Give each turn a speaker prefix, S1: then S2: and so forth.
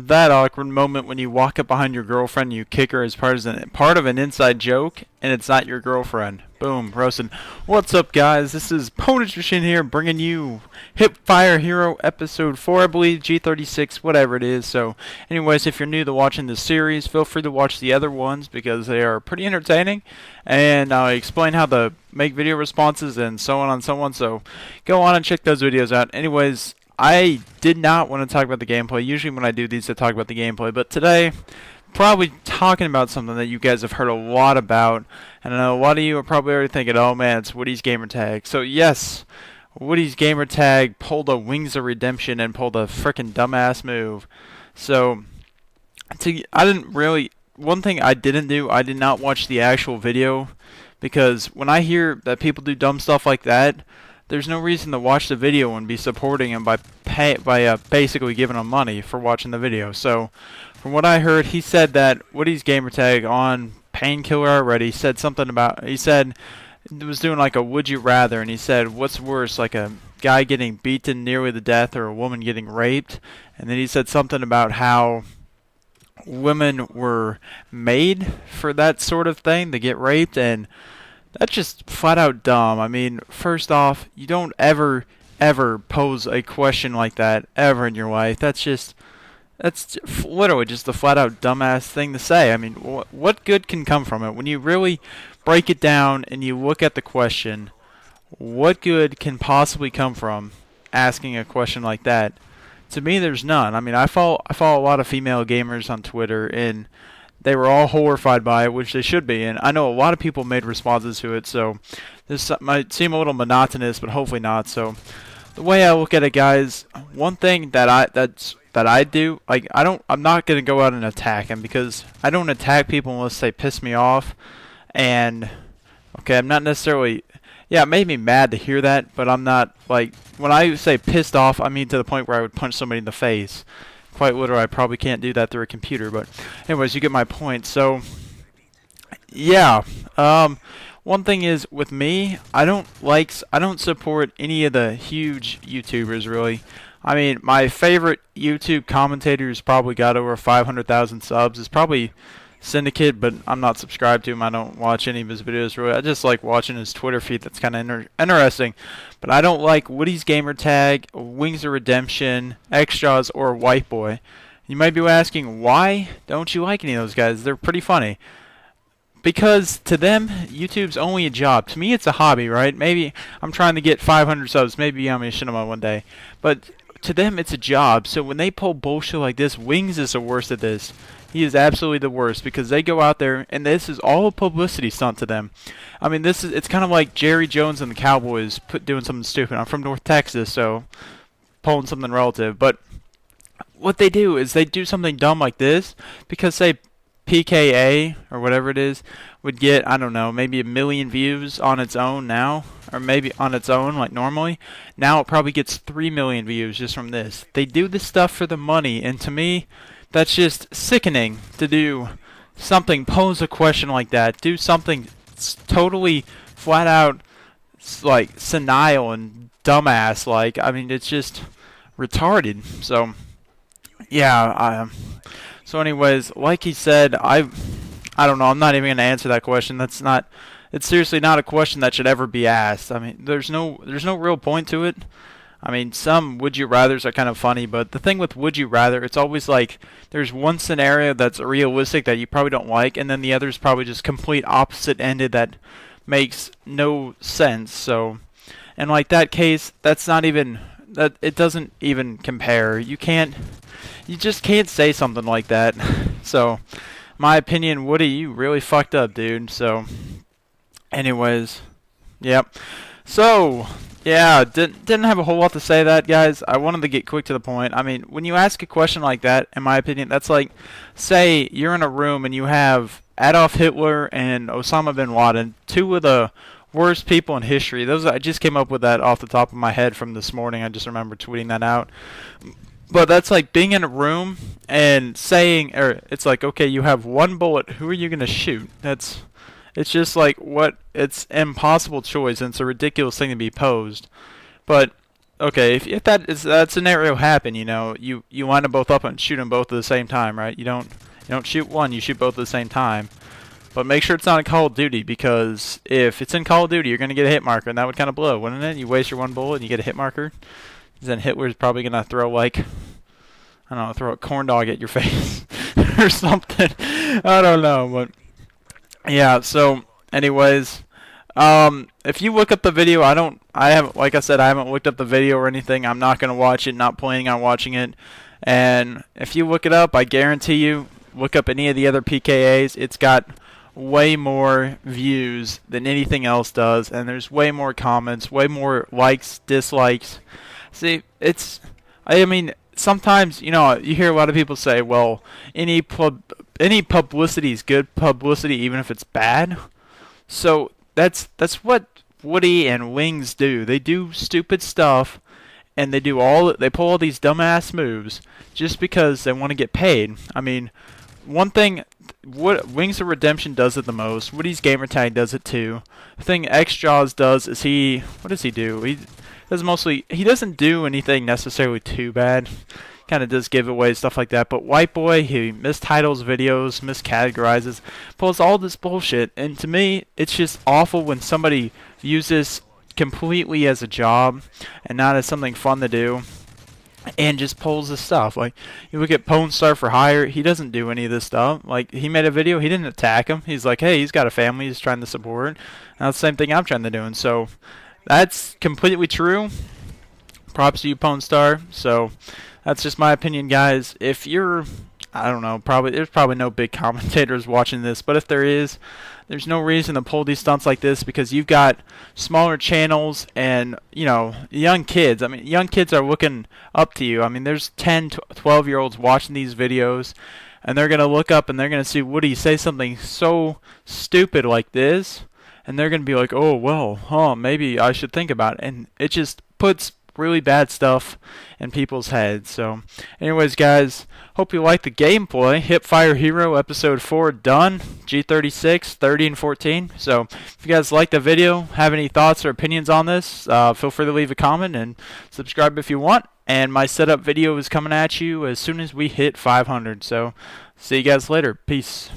S1: that awkward moment when you walk up behind your girlfriend and you kick her as part of an inside joke, and it's not your girlfriend. Boom, roasted. What's up, guys? This is iPownageMachine here, bringing you Hip Fire Hero Episode 4, I believe, G36, whatever it is. So, anyways, if you're new to watching this series, feel free to watch the other ones because they are pretty entertaining, and I explain how to make video responses and so on and so on. So, go on and check those videos out. Anyways, I did not want to talk about the gameplay. Usually when I do these, I talk about the gameplay. But today, probably talking about something that you guys have heard a lot about. And I know a lot of you are probably already thinking, oh man, it's WoodysGamertag. So yes, WoodysGamertag pulled a Wings of Redemption and pulled a frickin' dumbass move. So, one thing I didn't do, I did not watch the actual video. Because when I hear that people do dumb stuff like that, there's no reason to watch the video and be supporting him by basically giving him money for watching the video. So, from what I heard, he said that WoodysGamertag on Painkiller already said something about, he said it was doing like a would you rather, and he said what's worse, like a guy getting beaten nearly to death or a woman getting raped, and then he said something about how women were made for that sort of thing, to get raped, and that's just flat out dumb. I mean, first off, you don't ever pose a question like that ever in your life. That's literally just a flat out dumbass thing to say. I mean, what good can come from it? When you really break it down and you look at the question, what good can possibly come from asking a question like that? To me, there's none. I mean, I follow a lot of female gamers on Twitter, and they were all horrified by it, which they should be, and I know a lot of people made responses to it, so this might seem a little monotonous, but hopefully not. So, the way I look at it, guys, one thing that I do, like, I'm not gonna go out and attack them, because I don't attack people unless they piss me off, and okay, I'm not necessarily, yeah, it made me mad to hear that, but I'm not, like, when I say pissed off, I mean to the point where I would punch somebody in the face. Quite literally, I probably can't do that through a computer, but anyways, you get my point. So, yeah, one thing is with me, I don't support any of the huge YouTubers really. I mean, my favorite YouTube commentator who's probably got over 500,000 subs is probably Syndicate, but I'm not subscribed to him. I don't watch any of his videos really. I just like watching his Twitter feed. That's kind of interesting. But I don't like WoodysGamertag, Wings of Redemption, Extras, or White Boy. You might be asking, why don't you like any of those guys? They're pretty funny. Because to them, YouTube's only a job. To me, it's a hobby, right? Maybe I'm trying to get 500 subs. Maybe I'm a cinema one day. But to them, it's a job. So when they pull bullshit like this, Wings is the worst at this. He is absolutely the worst, because they go out there and this is all a publicity stunt to them. I mean, it's kind of like Jerry Jones and the Cowboys doing something stupid. I'm from North Texas, so pulling something relative. But what they do is they do something dumb like this because, say, PKA or whatever it is would get, I don't know, maybe 1 million views on its own now, or maybe on its own like normally. Now it probably gets 3 million views just from this. They do this stuff for the money, and to me, that's just sickening to do something, pose a question like that, do something totally flat out like senile and dumbass. Like, I mean, it's just retarded. So, yeah. So, anyways, like he said, I don't know. I'm not even gonna answer that question. It's seriously not a question that should ever be asked. I mean, there's no real point to it. I mean, some would you rathers are kind of funny, but the thing with would you rather, it's always like there's one scenario that's realistic that you probably don't like, and then the other is probably just complete opposite ended that makes no sense. So, and like that case, that's not even that. It doesn't even compare. You just can't say something like that. So, my opinion, Woody, you really fucked up, dude. So, anyways, yep. So, yeah, didn't have a whole lot to say that, guys. I wanted to get quick to the point. I mean, when you ask a question like that, in my opinion, that's like, say you're in a room and you have Adolf Hitler and Osama bin Laden, two of the worst people in history. I just came up with that off the top of my head from this morning. I just remember tweeting that out. But that's like being in a room and saying, or it's like, okay, you have one bullet. Who are you going to shoot? It's just like it's an impossible choice, and it's a ridiculous thing to be posed. But okay, if that scenario happen, you line them both up and shoot them both at the same time, right? You don't shoot one, you shoot both at the same time. But make sure it's not in Call of Duty, because if it's in Call of Duty, you're going to get a hit marker, and that would kind of blow, wouldn't it? You waste your one bullet and you get a hit marker. Then Hitler's probably going to throw, like, I don't know, throw a corn dog at your face or something. I don't know, but yeah, so anyways, if you look up the video, I haven't, like I said, I haven't looked up the video or anything. I'm not going to watch it, not planning on watching it. And if you look it up, I guarantee you, look up any of the other PKAs, it's got way more views than anything else does, and there's way more comments, way more likes, dislikes. See, I mean, sometimes, you hear a lot of people say, well, any publicity is good publicity, even if it's bad. So that's what Woody and Wings do. They do stupid stuff, and they pull all these dumbass moves just because they want to get paid. I mean, one thing, what Wings of Redemption does it the most. WoodysGamertag does it too. The thing XJaws does is what does he do? He doesn't do anything necessarily too bad. Kind of does giveaways, stuff like that. But White Boy, he mistitles videos, miscategorizes, pulls all this bullshit. And to me, it's just awful when somebody views this completely as a job and not as something fun to do, and just pulls this stuff. Like, you look at Pwn Star for Hire, he doesn't do any of this stuff. Like, he made a video, he didn't attack him. He's like, hey, he's got a family, he's trying to support. And that's the same thing I'm trying to do. And so, that's completely true. Props to you, Pwn Star. So, that's just my opinion, guys. If you're, I don't know, there's probably no big commentators watching this, but if there is, there's no reason to pull these stunts like this, because you've got smaller channels and, young kids. I mean, young kids are looking up to you. I mean, there's 10, 12-year-olds watching these videos, and they're going to look up and they're going to see Woody say something so stupid like this, and they're going to be like, oh, well, maybe I should think about it. And it just puts really bad stuff in people's heads. So anyways, guys, hope you like the gameplay. Hipfire Hero episode 4 done. G36 30 and 14. So if you guys like the video, have any thoughts or opinions on this, feel free to leave a comment and subscribe if you want. And my setup video is coming at you as soon as we hit 500. So see you guys later. Peace.